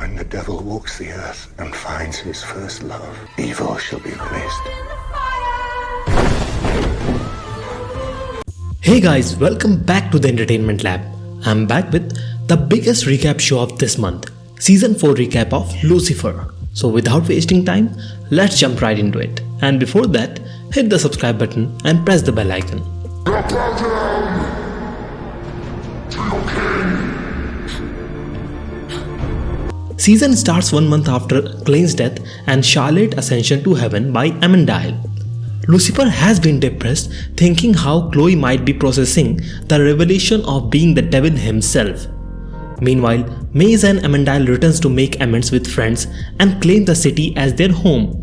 When the devil walks the earth and finds his first love, evil shall be released. Hey guys, welcome back to the Entertainment Lab. I'm back with the biggest recap show of this month, Season 4 recap of Lucifer. So without wasting time, let's jump right into it. And before that, hit the subscribe button and press the bell icon. Bow down to your king. Season starts 1 month after Clayton's death and Charlotte's ascension to heaven by Amandile. Lucifer has been depressed, thinking how Chloe might be processing the revelation of being the devil himself. Meanwhile, Maze and Amandile returns to make amends with friends and claim the city as their home.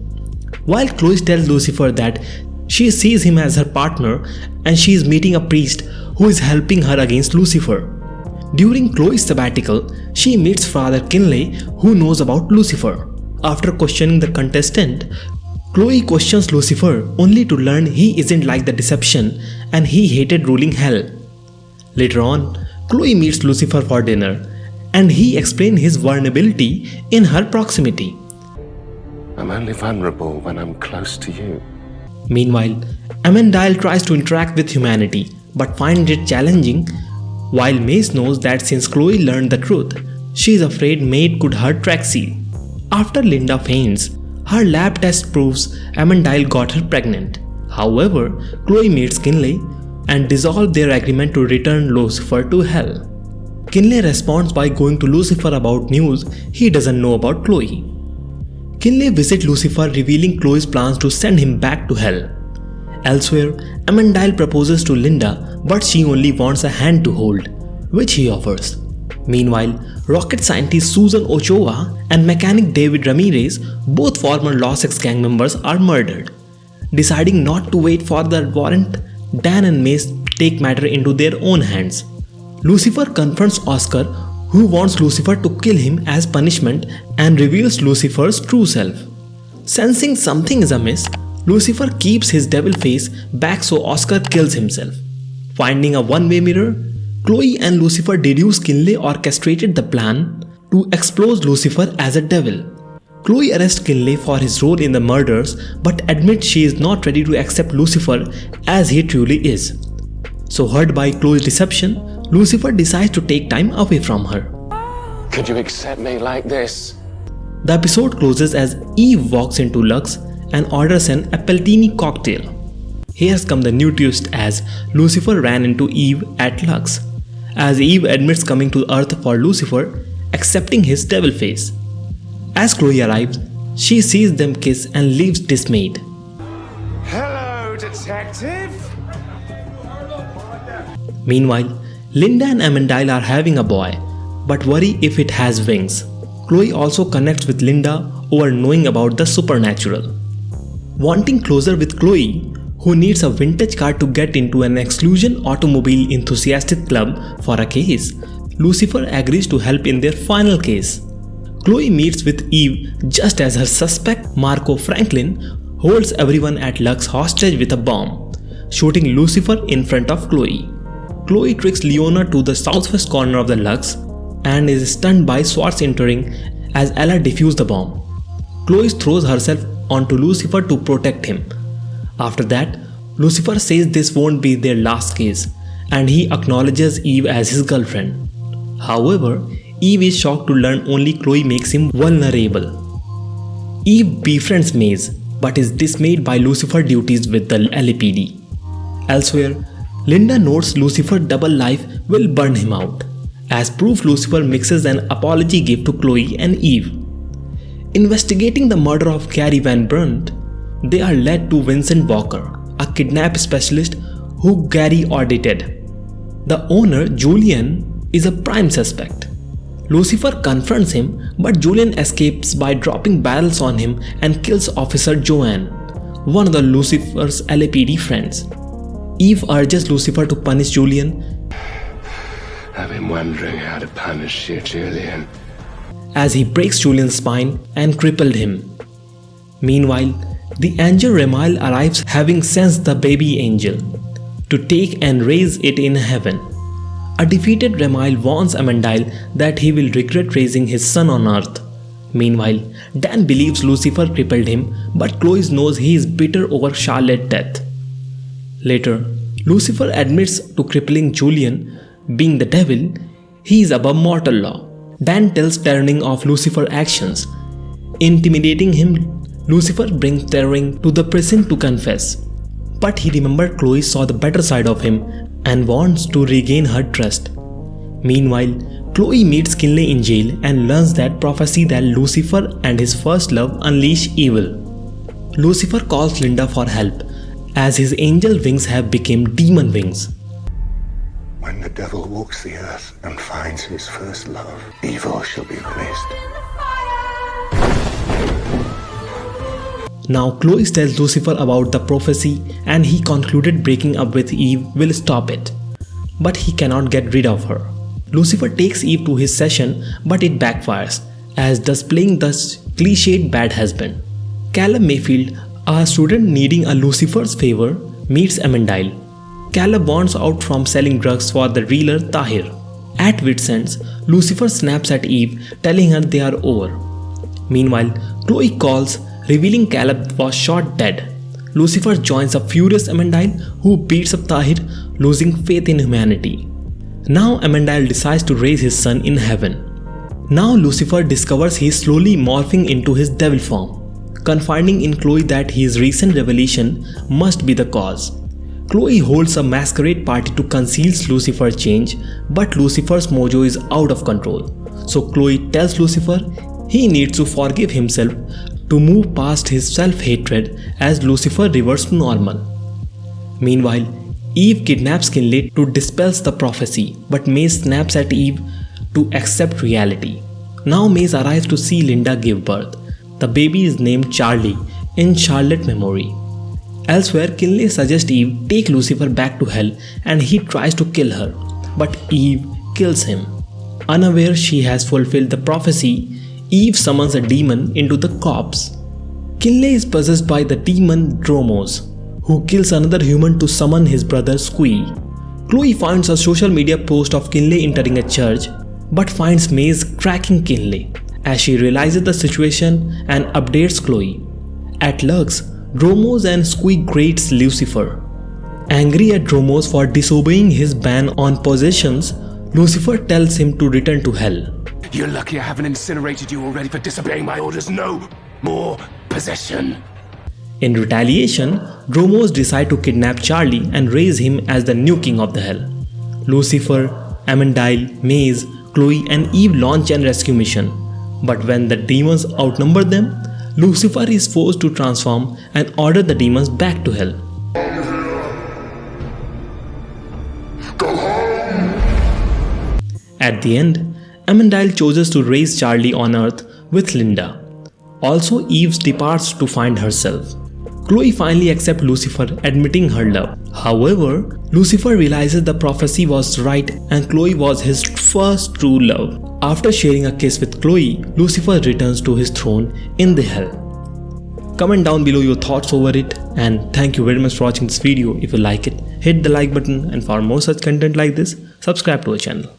While Chloe tells Lucifer that she sees him as her partner and she is meeting a priest who is helping her against Lucifer. During Chloe's sabbatical, she meets Father Kinley, who knows about Lucifer. After questioning the contestant, Chloe questions Lucifer only to learn he isn't like the deception and he hated ruling hell. Later on, Chloe meets Lucifer for dinner and he explains his vulnerability in her proximity. I'm only vulnerable when I'm close to you. Meanwhile, Amandile tries to interact with humanity but finds it challenging, while Maze knows that since Chloe learned the truth, she is afraid Maid could hurt Trixie. After Linda faints, her lab test proves Amandile got her pregnant. However, Chloe meets Kinley and dissolve their agreement to return Lucifer to hell. Kinley responds by going to Lucifer about news he doesn't know about Chloe. Kinley visits Lucifer, revealing Chloe's plans to send him back to hell. Elsewhere, Amandile proposes to Linda, but she only wants a hand to hold, which he offers. Meanwhile, rocket scientist Susan Ochoa and mechanic David Ramirez, both former Los Ex gang members, are murdered. Deciding not to wait for the warrant, Dan and Mace take matter into their own hands. Lucifer confronts Oscar, who wants Lucifer to kill him as punishment and reveals Lucifer's true self. Sensing something is amiss, Lucifer keeps his devil face back so Oscar kills himself. Finding a one-way mirror, Chloe and Lucifer deduce Kinley orchestrated the plan to expose Lucifer as a devil. Chloe arrests Kinley for his role in the murders but admits she is not ready to accept Lucifer as he truly is. So hurt by Chloe's deception, Lucifer decides to take time away from her. Could you accept me like this? The episode closes as Eve walks into Lux and orders an Appletini cocktail. Here's come the new twist as Lucifer ran into Eve at Lux, as Eve admits coming to Earth for Lucifer, accepting his devil face. As Chloe arrives, she sees them kiss and leaves dismayed. Hello, detective. Meanwhile, Linda and Amandile are having a boy, but worry if it has wings. Chloe also connects with Linda over knowing about the supernatural. Wanting closer with Chloe, who needs a vintage car to get into an exclusion automobile enthusiastic club for a case, Lucifer agrees to help in their final case. Chloe meets with Eve just as her suspect, Marco Franklin, holds everyone at Lux hostage with a bomb, shooting Lucifer in front of Chloe. Chloe tricks Leona to the southwest corner of the Lux and is stunned by Swartz entering as Ella defuses the bomb. Chloe throws herself onto Lucifer to protect him. After that, Lucifer says this won't be their last case and he acknowledges Eve as his girlfriend. However, Eve is shocked to learn only Chloe makes him vulnerable. Eve befriends Maze but is dismayed by Lucifer's duties with the LAPD. Elsewhere, Linda notes Lucifer's double life will burn him out. As proof, Lucifer mixes an apology gift to Chloe and Eve. Investigating the murder of Carrie Van Brunt, they are led to Vincent Walker, a kidnap specialist who Gary audited. The owner, Julian, is a prime suspect. Lucifer confronts him, but Julian escapes by dropping barrels on him and kills Officer Joanne, one of the Lucifer's LAPD friends. Eve urges Lucifer to punish Julian. I've been wondering how to punish you, Julian. As he breaks Julian's spine and crippled him. Meanwhile, the angel Remiel arrives having sensed the baby angel to take and raise it in heaven. A defeated Remiel warns Amandile that he will regret raising his son on earth. Meanwhile, Dan believes Lucifer crippled him, but Chloe knows he is bitter over Charlotte's death. Later, Lucifer admits to crippling Julian. Being the devil, he is above mortal law. Dan tells Turning of Lucifer's actions. Intimidating him, Lucifer brings Turning to the prison to confess. But he remembered Chloe saw the better side of him and wants to regain her trust. Meanwhile, Chloe meets Kinley in jail and learns that prophecy that Lucifer and his first love unleash evil. Lucifer calls Linda for help, as his angel wings have become demon wings. When the devil walks the earth and finds his first love, evil shall be punished. Now Chloe tells Lucifer about the prophecy and he concluded breaking up with Eve will stop it. But he cannot get rid of her. Lucifer takes Eve to his session, but it backfires, as does playing the cliched bad husband. Callum Mayfield, a student needing a Lucifer's favor, meets Amandile. Caleb wants out from selling drugs for the dealer Tahir. At wit's ends, Lucifer snaps at Eve, telling her they are over. Meanwhile, Chloe calls, revealing Caleb was shot dead. Lucifer joins a furious Amandile, who beats up Tahir, losing faith in humanity. Now Amandile decides to raise his son in heaven. Now Lucifer discovers he is slowly morphing into his devil form, confiding in Chloe that his recent revelation must be the cause. Chloe holds a masquerade party to conceal Lucifer's change, but Lucifer's mojo is out of control. So Chloe tells Lucifer he needs to forgive himself to move past his self-hatred as Lucifer reverts to normal. Meanwhile, Eve kidnaps Kinley to dispel the prophecy, but Maze snaps at Eve to accept reality. Now Maze arrives to see Linda give birth. The baby is named Charlie in Charlotte's memory. Elsewhere, Kinley suggests Eve take Lucifer back to hell and he tries to kill her, but Eve kills him. Unaware she has fulfilled the prophecy, Eve summons a demon into the corpse. Kinley is possessed by the demon Dromos, who kills another human to summon his brother Squee. Chloe finds a social media post of Kinley entering a church, but finds Maze tracking Kinley as she realizes the situation and updates Chloe. At Lux, Dromos and Squee greets Lucifer. Angry at Dromos for disobeying his ban on possessions, Lucifer tells him to return to hell. You're lucky I haven't incinerated you already for disobeying my orders. No more possession. In retaliation, Dromos decide to kidnap Charlie and raise him as the new king of the hell. Lucifer, Amandile, Maze, Chloe and Eve launch an rescue mission. But when the demons outnumber them, Lucifer is forced to transform and order the demons back to hell. At the end, Amandile chooses to raise Charlie on Earth with Linda. Also, Eve departs to find herself. Chloe finally accepts Lucifer, admitting her love. However, Lucifer realizes the prophecy was right and Chloe was his first true love. After sharing a kiss with Chloe, Lucifer returns to his throne in the hell. Comment down below your thoughts over it, and thank you very much for watching this video. If you like it, hit the like button, and for more such content like this, subscribe to our channel.